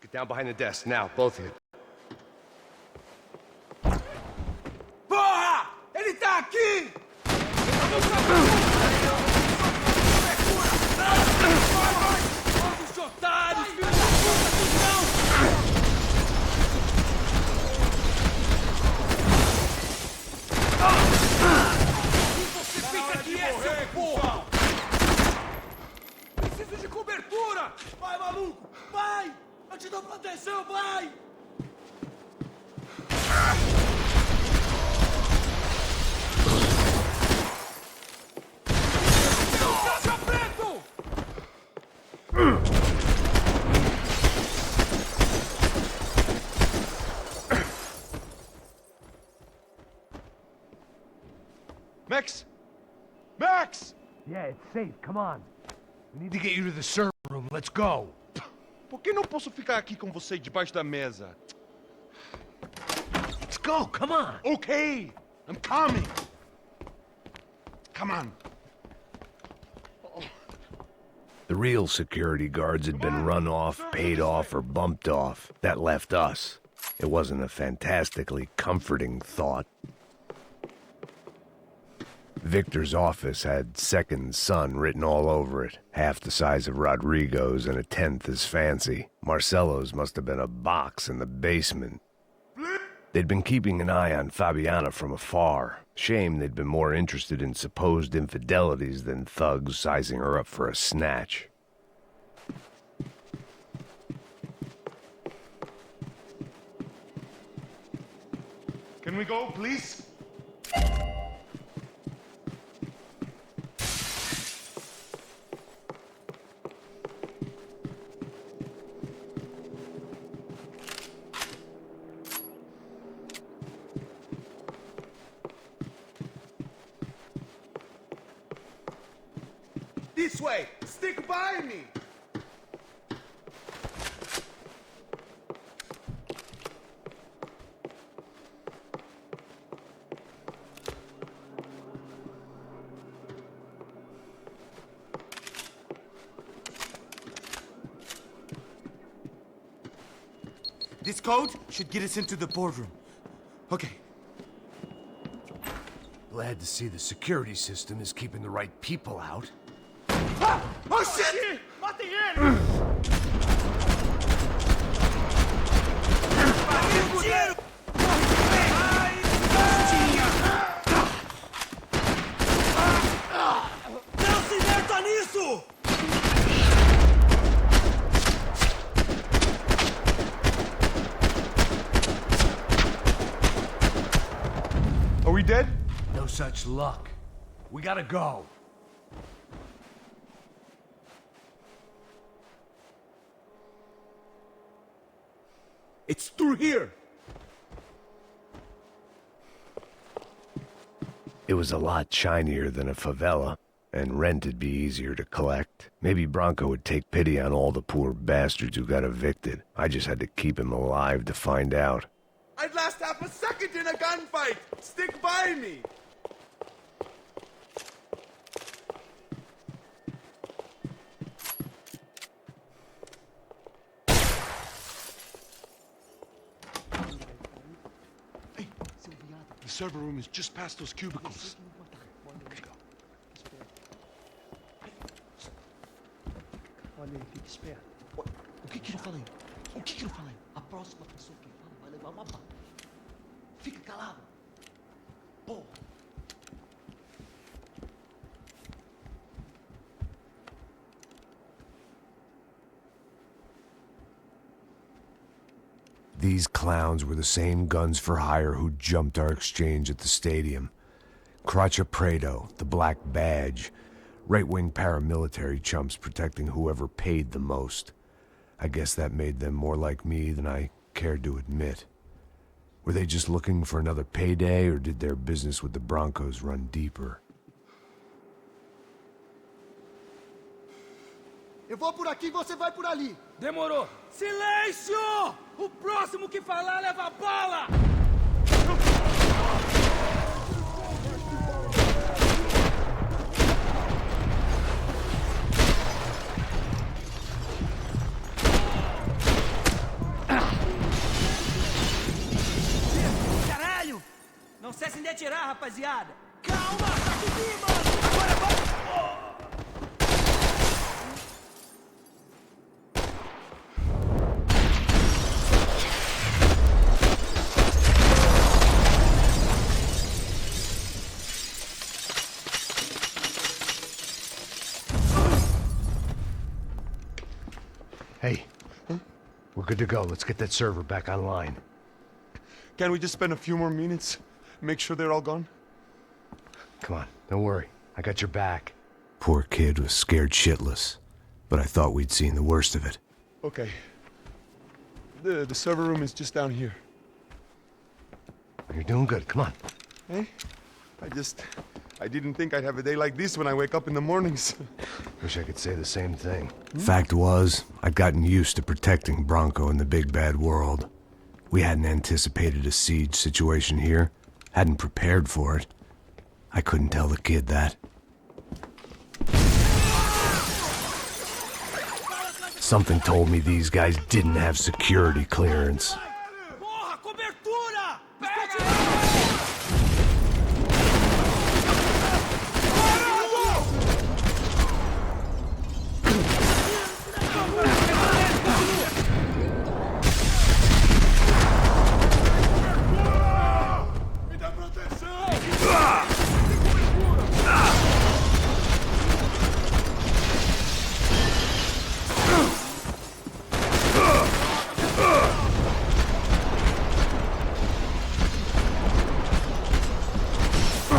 Get down behind the desk, now, both of you. Porra! Ele tá aqui! Os otários, filho da puta, E você pensa que é, seu porra? Preciso de cobertura! Vai, maluco! Vai! Eu te dou proteção, vai! Caixa preto! Max! Max! Yeah, it's safe. Come on. We need to get you to the server room. Let's go. Por que não posso ficar aqui com você debaixo da mesa? Let's go. Come on. Okay, I'm coming. Come on. The real security guards had been run off, paid off, or bumped off. That left us. It wasn't a fantastically comforting thought. Victor's office had second son written all over it, half the size of Rodrigo's and a tenth as fancy. Marcelo's must have been a box in the basement. They'd been keeping an eye on Fabiana from afar. Shame they'd been more interested in supposed infidelities than thugs sizing her up for a snatch. Can we go, please? This way! Stick by me! This code should get us into the boardroom. Okay. Glad to see the security system is keeping the right people out. Ah! Oh shit! Matem ele! Tiro! Não se meta nisso! Are we dead? No such luck. We gotta go. It's through here! It was a lot shinier than a favela, and rent'd be easier to collect. Maybe Bronco would take pity on all the poor bastards who got evicted. I just had to keep him alive to find out. I'd last half a second in a gunfight! Stick by me! The server room is just past those cubicles. Let's go. Olha aí, fica esperto. O que eu falei? O que eu falei? A próxima pessoa que fala vai levar uma bala. Fica calado. Porra. These clowns were the same guns for hire who jumped our exchange at the stadium. Craccia Prado, the Black Badge. Right-wing paramilitary chumps protecting whoever paid the most. I guess that made them more like me than I cared to admit. Were they just looking for another payday, or did their business with the Broncos run deeper? Eu vou por aqui, você vai por ali. Demorou. Silêncio! O próximo que falar leva bala! rapaziada. Calma, tá tudo, mano. Agora vai. Hey, we're good to go. Let's get that server back online. Can we just spend a few more minutes? Make sure they're all gone? Come on, don't worry. I got your back. Poor kid was scared shitless, but I thought we'd seen the worst of it. Okay. The server room is just down here. You're doing good. Come on. Hey? I didn't think I'd have a day like this when I wake up in the mornings. Wish I could say the same thing. Fact was, I'd gotten used to protecting Bronco in the big bad world. We hadn't anticipated a siege situation here, hadn't prepared for it. I couldn't tell the kid that. Something told me these guys didn't have security clearance. Porra, cobertura! Me dá proteção!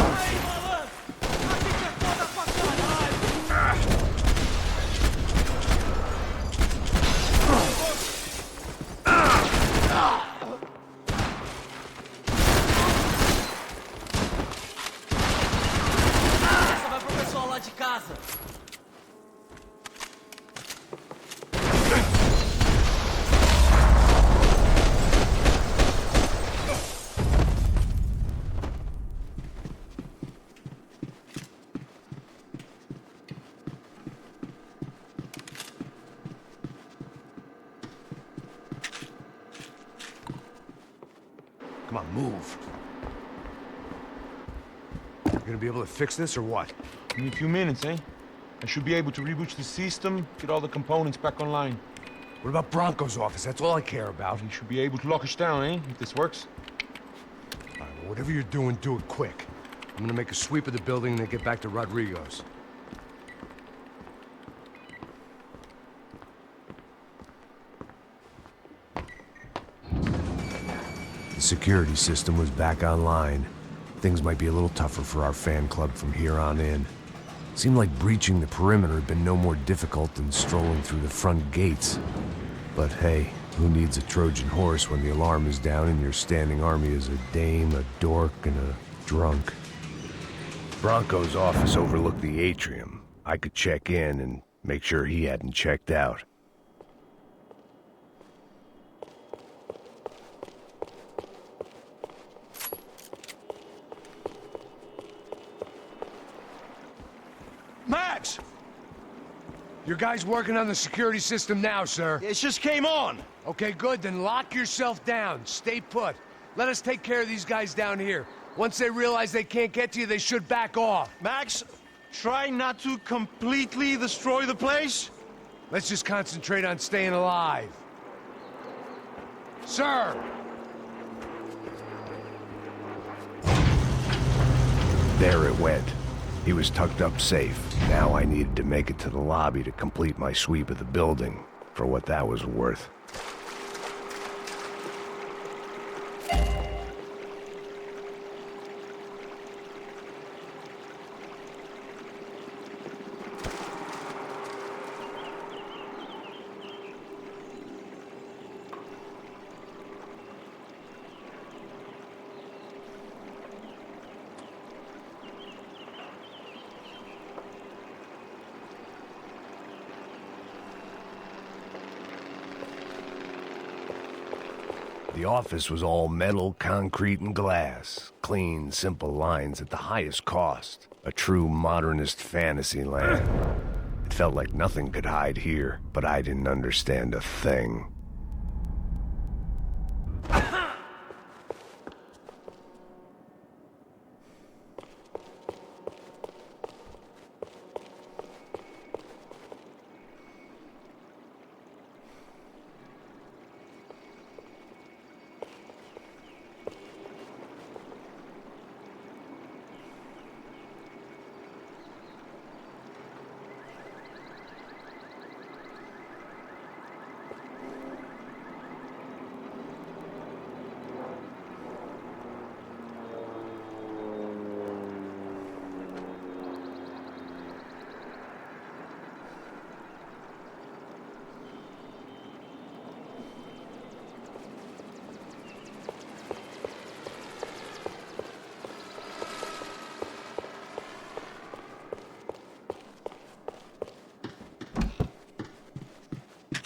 Aí, malandro! A gente é foda pra caralho! Essa vai pro pessoal lá de casa. Come on, move. You gonna be able to fix this or what? In a few minutes, eh? I should be able to reboot the system, get all the components back online. What about Bronco's office? That's all I care about. He should be able to lock us down, eh? If this works. All right, well, whatever you're doing, do it quick. I'm gonna make a sweep of the building and then get back to Rodrigo's. The security system was back online. Things might be a little tougher for our fan club from here on in. Seemed like breaching the perimeter had been no more difficult than strolling through the front gates. But hey, who needs a Trojan horse when the alarm is down and your standing army is a dame, a dork, and a drunk? Bronco's office overlooked the atrium. I could check in and make sure he hadn't checked out. Max! Your guys working on the security system now, sir. It just came on. Okay, good. Then lock yourself down. Stay put. Let us take care of these guys down here. Once they realize they can't get to you, they should back off. Max, try not to completely destroy the place. Let's just concentrate on staying alive. Sir! There it went. He was tucked up safe. Now I needed to make it to the lobby to complete my sweep of the building, for what that was worth. The office was all metal, concrete, and glass. Clean, simple lines at the highest cost. A true modernist fantasy land. It felt like nothing could hide here, but I didn't understand a thing.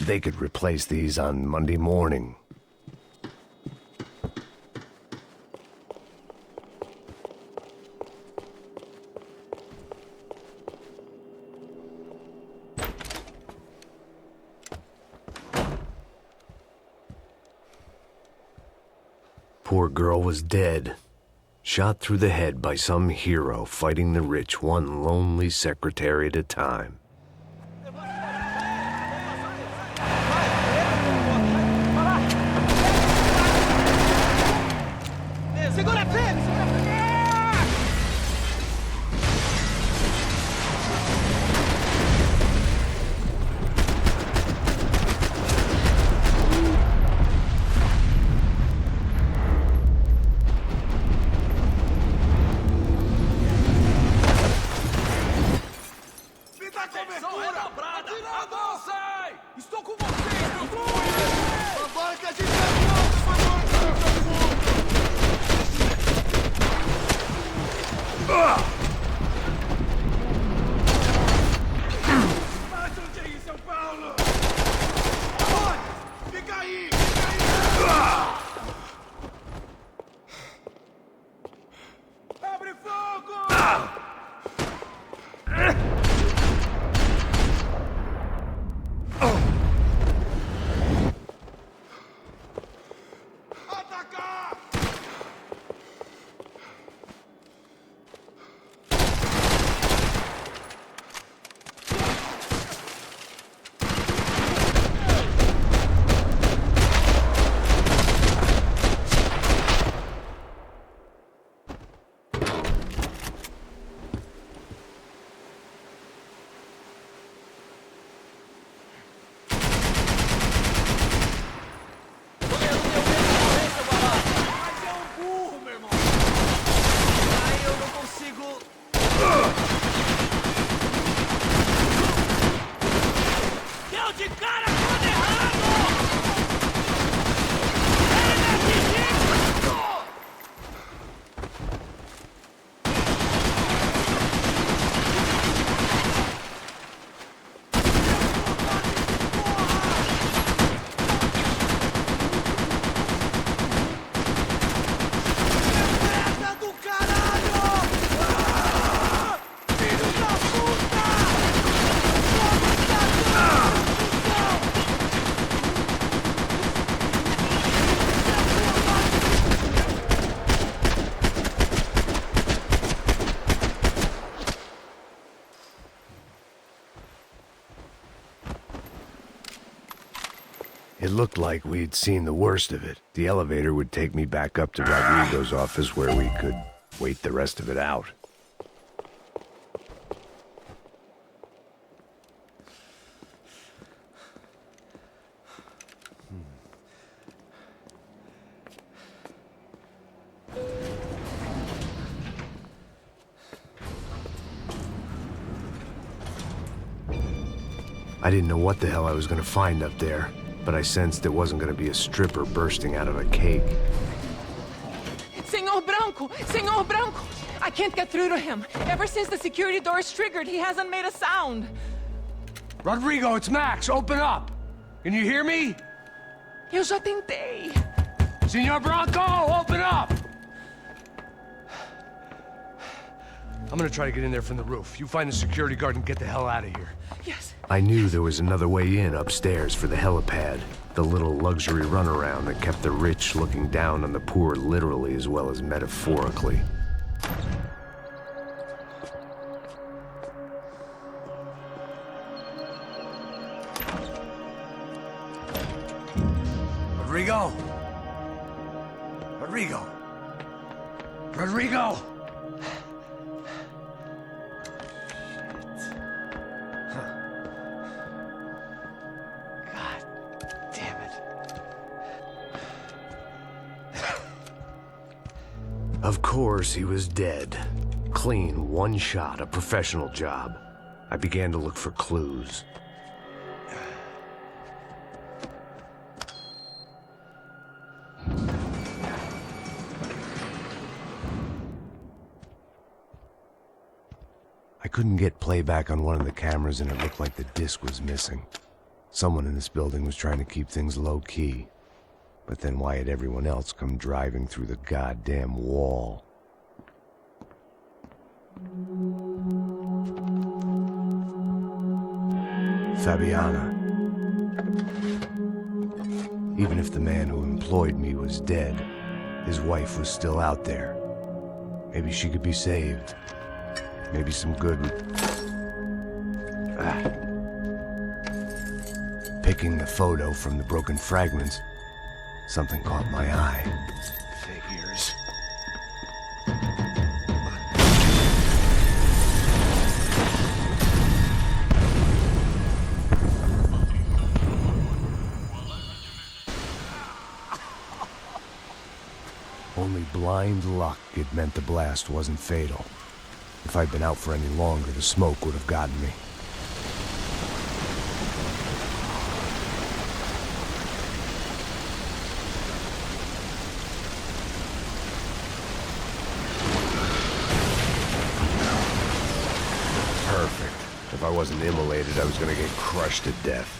They could replace these on Monday morning. Poor girl was dead. Shot through the head by some hero fighting the rich one lonely secretary at a time. Segura firme! Me dá cobertura! Atirando! Sai! Estou com vocês, meu filho! Babaca de caminhão, por favor! Mas onde é isso, São Paulo? Onde? Fica aí! Fica aí! Abre fogo! Atacar! Mas é um burro, meu irmão! Aí eu não consigo... Deu de cara todo errado! Ele é ridículo! Merda do caralho! Ah! Filho da puta! It looked like we'd seen the worst of it. The elevator would take me back up to Rodrigo's office where we could wait the rest of it out. I didn't know what the hell I was going to find up there, but I sensed it wasn't going to be a stripper bursting out of a cake. Senor Branco! Senor Branco! I can't get through to him. Ever since the security door is triggered, he hasn't made a sound. Rodrigo, it's Max. Open up. Can you hear me? Eu já tentei. Senor Branco, open up! I'm gonna try to get in there from the roof. You find the security guard and get the hell out of here. Yes. I knew there was another way in upstairs for the helipad, the little luxury runaround that kept the rich looking down on the poor literally as well as metaphorically. Rodrigo! Rodrigo! Rodrigo! Of course, he was dead. Clean, one shot, a professional job. I began to look for clues. I couldn't get playback on one of the cameras and it looked like the disc was missing. Someone in this building was trying to keep things low-key. But then why had everyone else come driving through the goddamn wall? Fabiana. Even if the man who employed me was dead, his wife was still out there. Maybe she could be saved. Maybe some good would... Picking the photo from the broken fragments, something caught my eye. Figures. Only blind luck it meant the blast wasn't fatal. If I'd been out for any longer, the smoke would have gotten me. Perfect. If I wasn't immolated, I was gonna get crushed to death.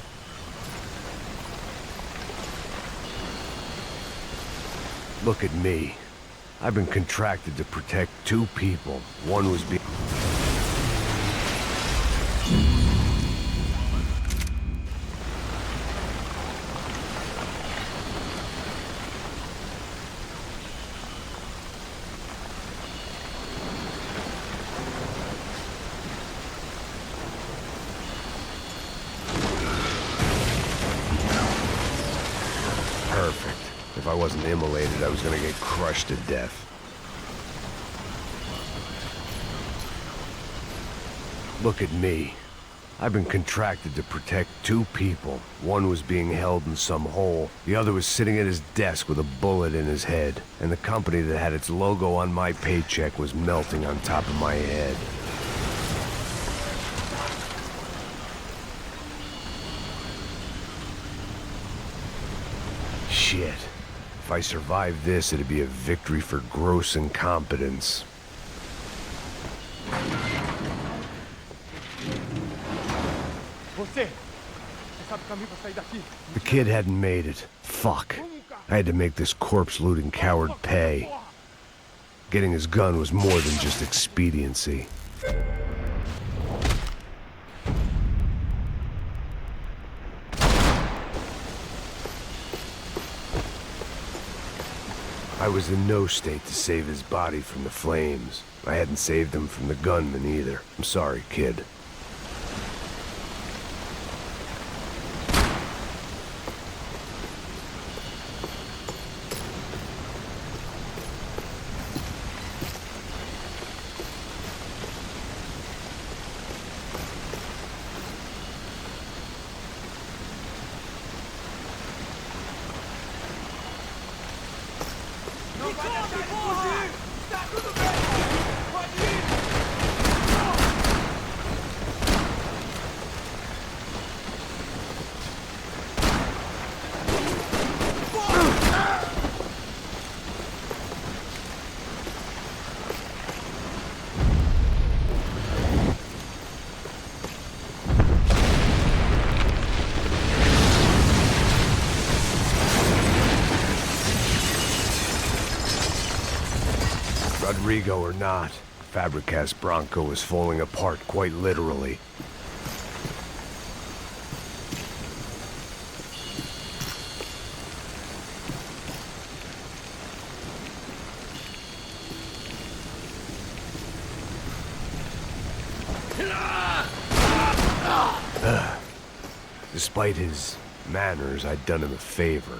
Look at me. I've been contracted to protect two people. One was being... Perfect. If I wasn't immolated, I was gonna get crushed to death. Look at me. I've been contracted to protect two people. One was being held in some hole. The other was sitting at his desk with a bullet in his head. And the company that had its logo on my paycheck was melting on top of my head. Shit. If I survived this, it'd be a victory for gross incompetence. The kid hadn't made it. Fuck. I had to make this corpse-looting coward pay. Getting his gun was more than just expediency. I was in no state to save his body from the flames. I hadn't saved him from the gunman either. I'm sorry, kid. Rodrigo or not, Fabricas Bronco was falling apart quite literally. Despite his manners, I'd done him a favor.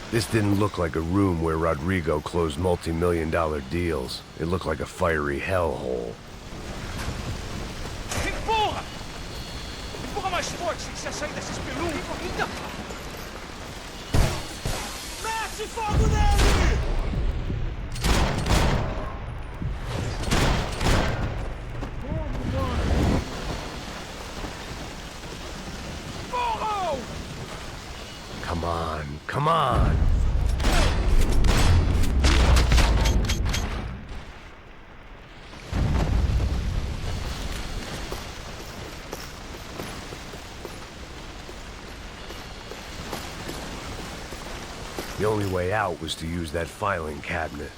This didn't look like a room where Rodrigo closed multi-million-dollar deals. It looked like a fiery hellhole. Porra! Empurra mais forte se quiser sair dessa espelunca! Mete fogo nele! Porra! Come on, come on! only way out was to use that filing cabinet.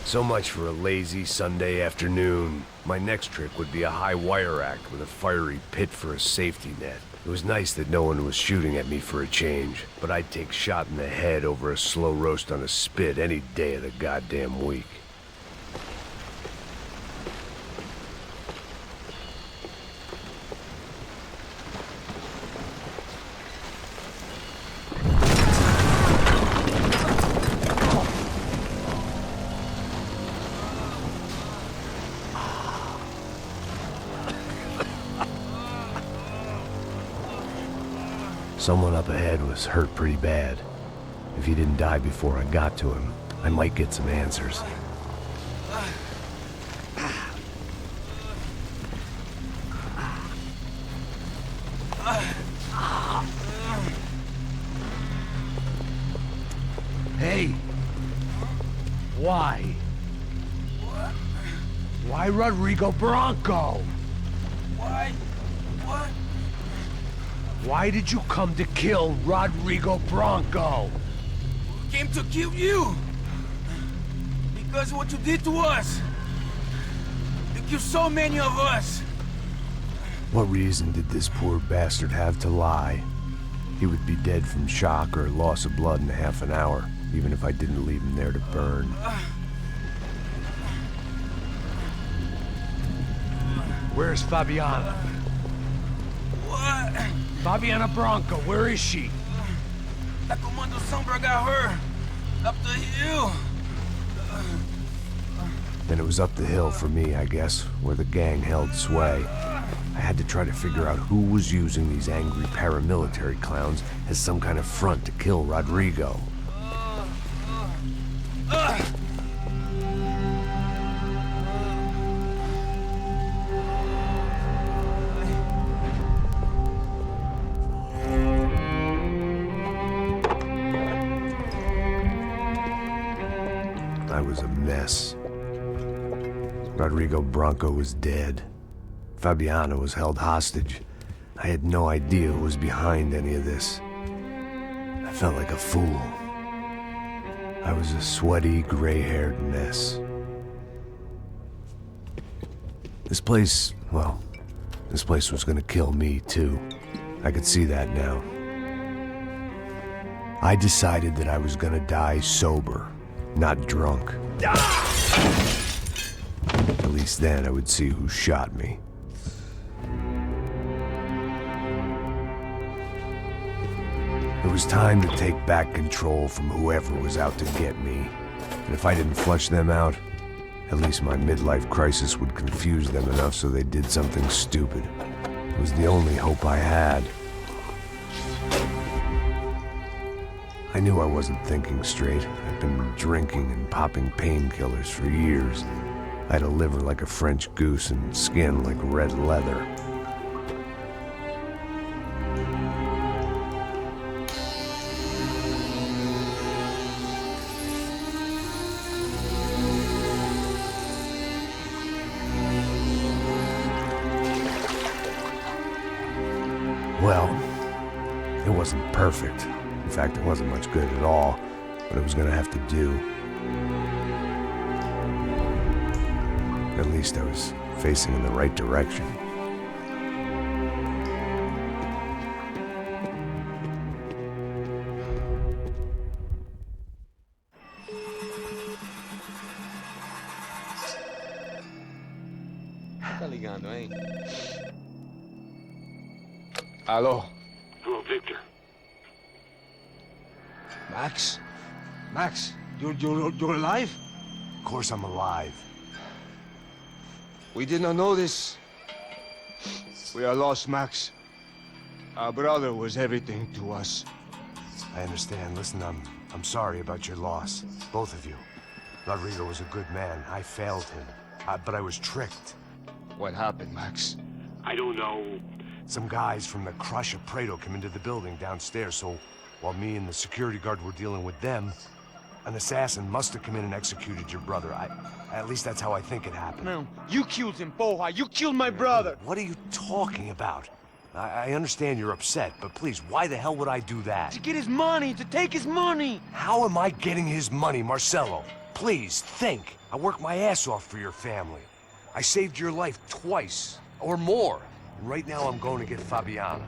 So much for a lazy Sunday afternoon. My next trick would be a high wire act with a fiery pit for a safety net. It was nice that no one was shooting at me for a change, but I'd take shot in the head over a slow roast on a spit any day of the goddamn week. Someone up ahead was hurt pretty bad. If he didn't die before I got to him, I might get some answers. Hey! Why? Why Rodrigo Bronco? Why? What? Why did you come to kill Rodrigo Bronco? Came to kill you! Because of what you did to us! You killed so many of us! What reason did this poor bastard have to lie? He would be dead from shock or loss of blood in half an hour, even if I didn't leave him there to burn. Where's Fabiana? What? Fabiana Bronco, where is she? La Comando Sombra got her! Up the hill! Then it was up the hill for me, I guess, where the gang held sway. I had to try to figure out who was using these angry paramilitary clowns as some kind of front to kill Rodrigo. I was a mess. Rodrigo Bronco was dead. Fabiana was held hostage. I had no idea who was behind any of this. I felt like a fool. I was a sweaty, gray-haired mess. This place, well, this place was gonna kill me, too. I could see that now. I decided that I was gonna die sober, not drunk. At least then I would see who shot me. It was time to take back control from whoever was out to get me. And if I didn't flush them out, at least my midlife crisis would confuse them enough so they did something stupid. It was the only hope I had. I knew I wasn't thinking straight. I'd been drinking and popping painkillers for years. I had a liver like a French goose and skin like red leather. Well, it wasn't perfect. In fact, it wasn't much good at all, but it was gonna have to do. At least I was facing in the right direction. Tá ligando, hein? Alô? Hello, Victor. Max? Max, you're alive? Of course I'm alive. We did not know this. We are lost, Max. Our brother was everything to us. I understand. Listen, I'm sorry about your loss. Both of you. Rodrigo was a good man. I failed him. But I was tricked. What happened, Max? I don't know. Some guys from the Crush of Prado came into the building downstairs, so while me and the security guard were dealing with them, an assassin must have come in and executed your brother. At least that's how I think it happened. No, you killed him, Porra. You killed my brother. What are you talking about? I understand you're upset, but please, why the hell would I do that? To get his money, to take his money. How am I getting his money, Marcelo? Please, think. I worked my ass off for your family. I saved your life twice, or more. And right now I'm going to get Fabiana.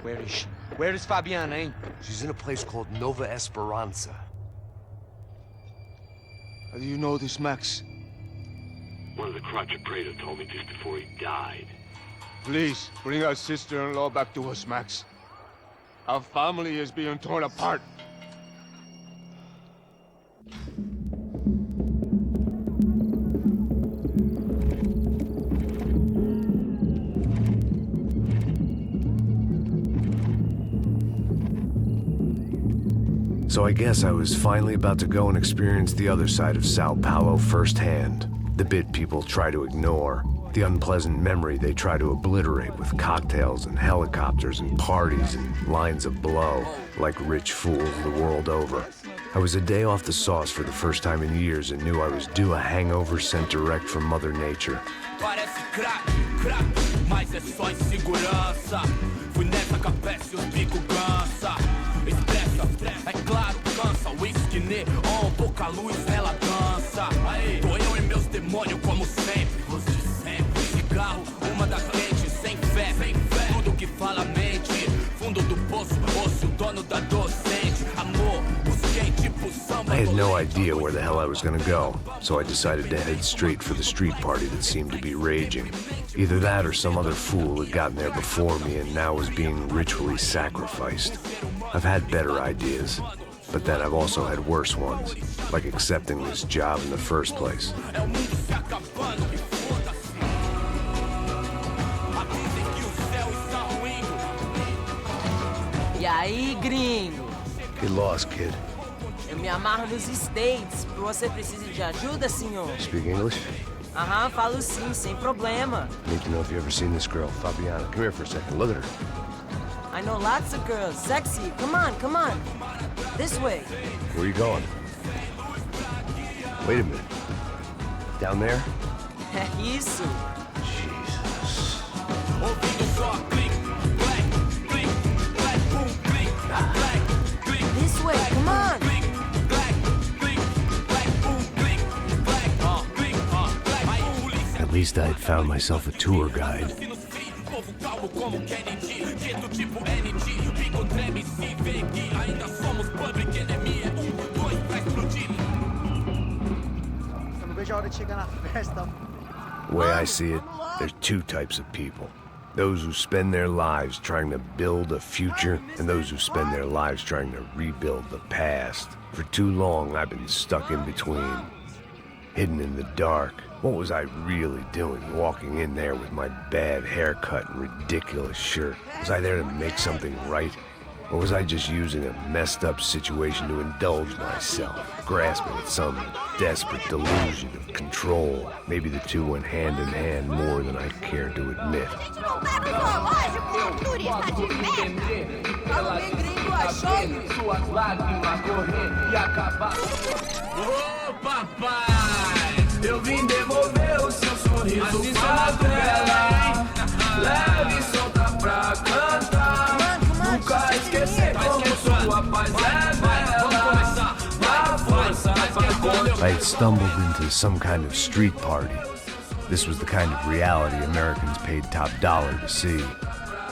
Where is she? Where is Fabiana, eh? She's in a place called Nova Esperanza. How do you know this, Max? One of the Crotch Prado told me just before he died. Please, bring our sister-in-law back to us, Max. Our family is being torn apart. So I guess I was finally about to go and experience the other side of Sao Paulo firsthand. The bit people try to ignore. The unpleasant memory they try to obliterate with cocktails and helicopters and parties and lines of blow, like rich fools the world over. I was a day off the sauce for the first time in years and knew I was due a hangover sent direct from Mother Nature. Parece crack, mas é só insegurança. Fui nessa capeste, os bico cansa. Estressa, é claro, cansa. Whisky neon, pouca luz, ela dança. Tô eu e meus demônios como sempre. Cigarro, uma da frente, sem fé. Tudo que fala mente. Fundo do poço, osso, dono da docente. Amor, busquei tipo samba. I had no idea where the hell I was gonna go, so I decided to head straight for the street party that seemed to be raging. Either that or some other fool had gotten there before me and now was being ritually sacrificed. I've had better ideas, but then I've also had worse ones, like accepting this job in the first place. E aí, gringo? Get lost, kid. Eu me amarro nos States. Você precisa de ajuda, senhor? Speak English? Aham, falo sim, sem problema. Need to know if you ever seen this girl, Fabiana. Come here for a second. Look at her. I know lots of girls. Sexy. Come on, come on. This way. Where are you going? Wait a minute. Down there? É isso. Jesus. This way, come on. At least I had found myself a tour guide. The way I see it, there's two types of people. Those who spend their lives trying to build a future, and those who spend their lives trying to rebuild the past. For too long, I've been stuck in between, hidden in the dark. What was I really doing, walking in there with my bad haircut and ridiculous shirt? Was I there to make something right? Or was I just using a messed up situation to indulge myself, grasping at some desperate delusion of control? Maybe the two went hand in hand more than I cared to admit. Ô, papai, eu vim devolver o seu sorriso favela. Leve e solta pra cantar. Nunca esquecer como sua paz é bela. Na força, I had stumbled into some kind of street party. This was the kind of reality Americans paid top dollar to see.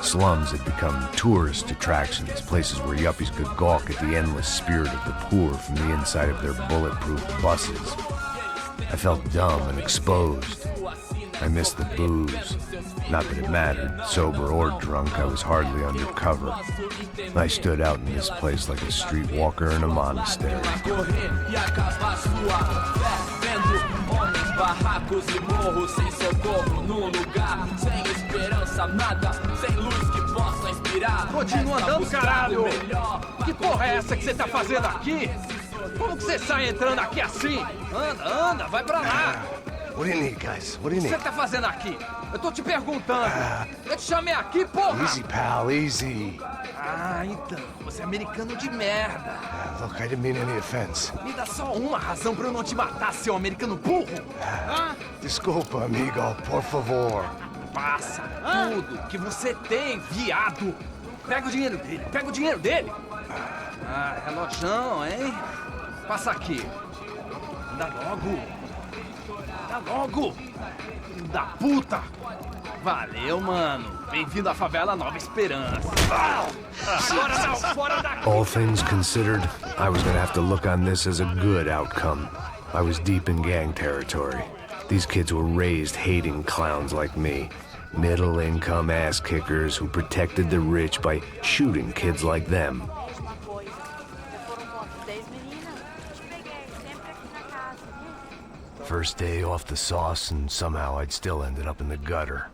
Slums had become tourist attractions, places where yuppies could gawk at the endless spirit of the poor from the inside of their bulletproof buses. I felt dumb and exposed. I missed the booze. Not that it mattered. Sober or drunk, I was hardly under cover. I stood out in this place like a streetwalker in a monastery. Barracos e morros sem socorro num lugar sem esperança, nada, sem luz que possa inspirar. Continua andando, caralho! Que porra é essa que você tá fazendo aqui? Como que você sai entrando aqui assim? Anda, vai pra lá! What do you need, guys? What do O you que need? você tá fazendo aqui? Eu tô te perguntando. Eu te chamei aqui, porra! Easy, pal, easy. Ah, então, você é americano de merda. Look, I didn't mean any offense. Me dá só uma razão pra eu não te matar, seu americano burro. Desculpa, amigo, por favor. Passa tudo que você tem, viado. Pega o dinheiro dele, Ah, relojão, hein? Passa aqui. Anda logo. Filho da puta. Valeu, mano. Bem-vindo à favela Nova Esperança. Agora não, fora daqui. All things considered, I was gonna have to look on this as a good outcome. I was deep in gang territory. These kids were raised hating clowns like me. Middle-income ass-kickers who protected the rich by shooting kids like them. First day off the sauce, and somehow I'd still ended up in the gutter.